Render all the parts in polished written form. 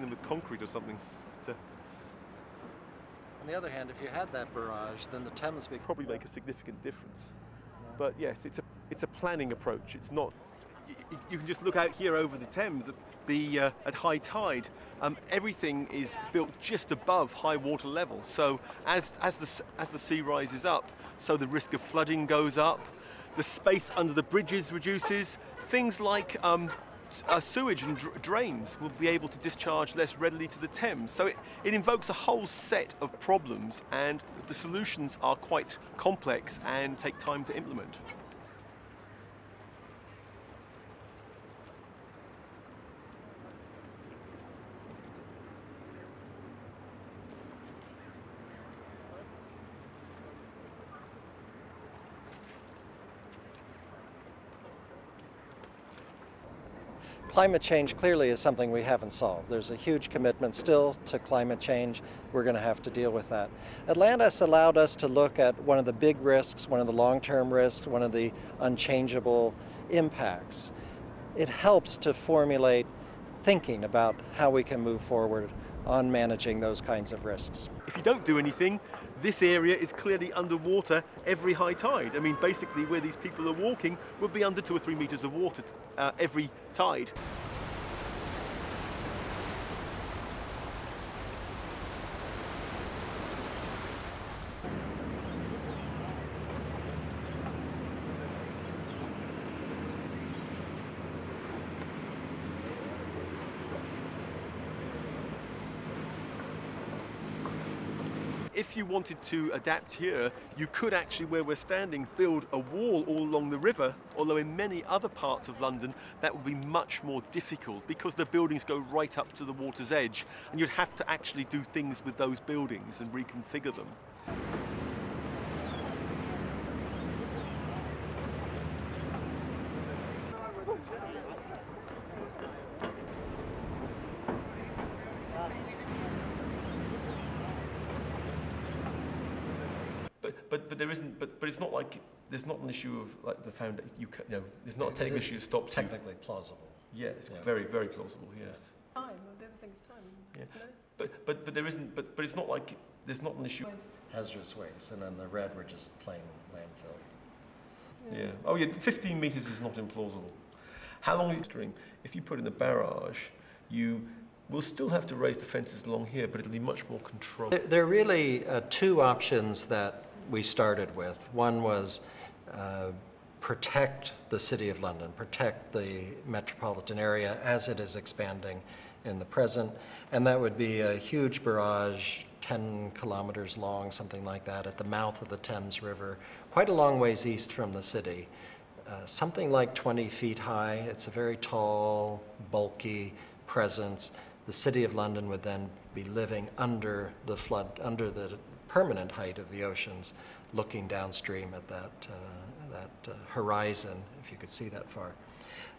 them with concrete or something. On the other hand, if you had that barrage, then the Thames would probably make a significant difference. But yes, it's a planning approach. It's not. You can just look out here over the Thames. At high tide, everything is built just above high water level. So as the sea rises up, so the risk of flooding goes up. The space under the bridges reduces. Things like sewage and drains will be able to discharge less readily to the Thames. So it invokes a whole set of problems, and the solutions are quite complex and take time to implement. Climate change clearly is something we haven't solved. There's a huge commitment still to climate change. We're going to have to deal with that. Atlantis allowed us to look at one of the big risks, one of the long-term risks, one of the unchangeable impacts. It helps to formulate thinking about how we can move forward on managing those kinds of risks. If you don't do anything, this area is clearly underwater every high tide. I mean, basically where these people are walking would be under 2 or 3 meters of water every tide. If you wanted to adapt here, you could actually, where we're standing, build a wall all along the river, although in many other parts of London that would be much more difficult because the buildings go right up to the water's edge, and you'd have to actually do things with those buildings and reconfigure them. But there isn't. But it's not like there's not an issue of like the foundation. There's not a technical issue that stops you. Technically plausible. Yeah, it's very plausible. Yes. Time. The other thing's time. Yeah. Isn't it? But there isn't. But it's not like there's not an issue. Waste. Hazardous waste, and then the red were just plain landfill. Yeah. Oh yeah. 15 meters is not implausible. How long are you string? If you put in a barrage, you will still have to raise the fences along here, but it'll be much more controlled. There are really two options that we started with. One was protect the City of London, protect the metropolitan area as it is expanding in the present, and that would be a huge barrage, 10 kilometers long, something like that, at the mouth of the Thames River, quite a long ways east from the city. Something like 20 feet high. It's a very tall, bulky presence. The City of London would then be living under the flood, under the permanent height of the oceans, looking downstream at that horizon, if you could see that far.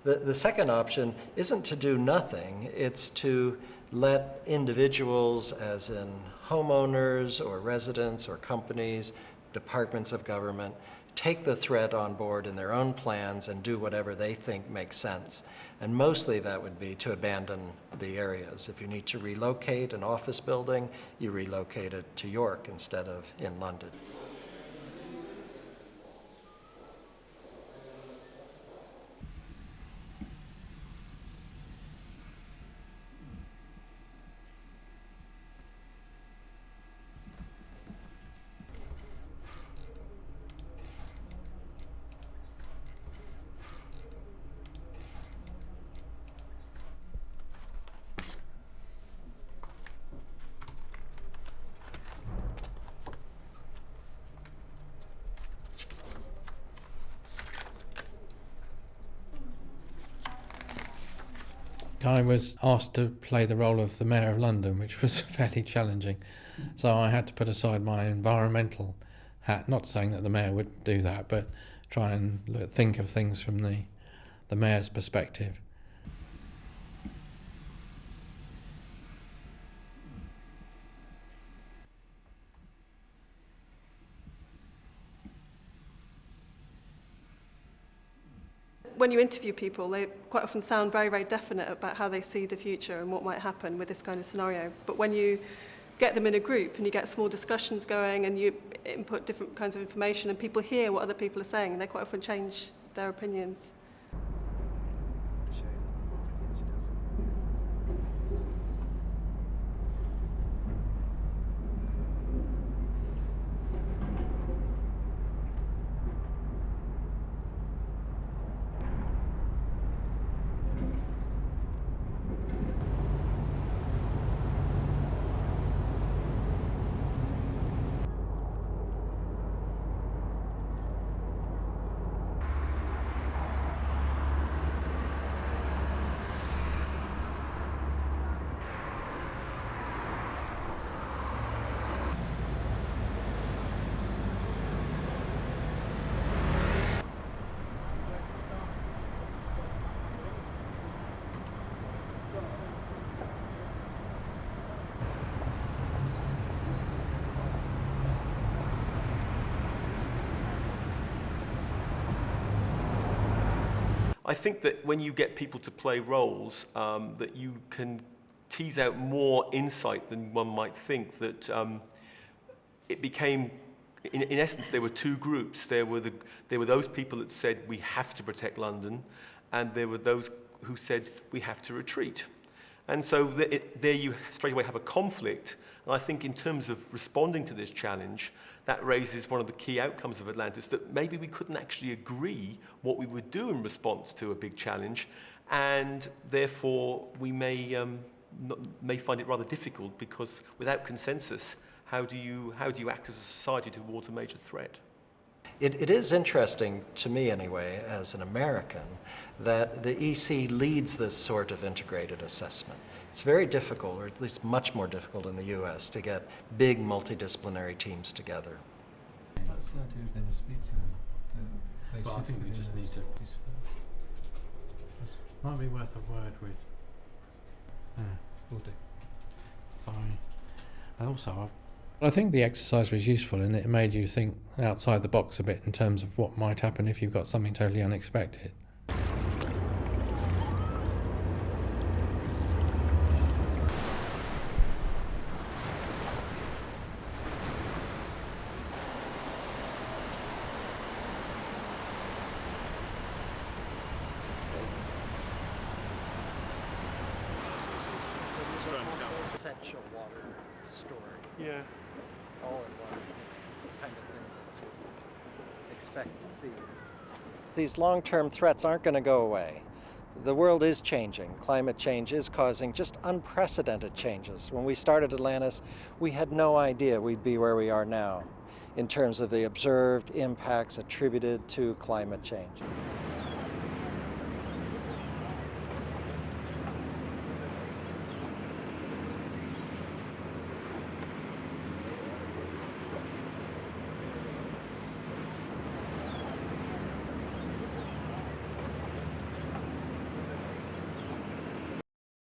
The second option isn't to do nothing, it's to let individuals, as in homeowners or residents or companies, departments of government, take the threat on board in their own plans and do whatever they think makes sense. And mostly that would be to abandon the areas. If you need to relocate an office building, you relocate it to York instead of in London. I was asked to play the role of the Mayor of London, which was fairly challenging. So I had to put aside my environmental hat, not saying that the Mayor would do that, but try and think of things from the Mayor's perspective. When you interview people, they quite often sound very, very definite about how they see the future and what might happen with this kind of scenario. But when you get them in a group and you get small discussions going and you input different kinds of information and people hear what other people are saying, they quite often change their opinions. I think that when you get people to play roles, that you can tease out more insight than one might think. That it became, in essence, there were two groups. There were those people that said we have to protect London, and there were those who said we have to retreat. And so there you straight away have a conflict. And I think in terms of responding to this challenge, that raises one of the key outcomes of Atlantis, that maybe we couldn't actually agree what we would do in response to a big challenge, and therefore we may find it rather difficult, because without consensus, how do you act as a society towards a major threat? It is interesting, to me anyway, as an American, that the EC leads this sort of integrated assessment. It's very difficult, or at least much more difficult in the US, to get big multidisciplinary teams together. But I think we just need to. Might be worth a word with. Will do. Sorry. And also, I think the exercise was useful, and it made you think outside the box a bit in terms of what might happen if you've got something totally unexpected. Essential water stored. Yeah. All in one kind of thing that you expect to see. These long-term threats aren't going to go away. The world is changing. Climate change is causing just unprecedented changes. When we started Atlantis, we had no idea we'd be where we are now in terms of the observed impacts attributed to climate change.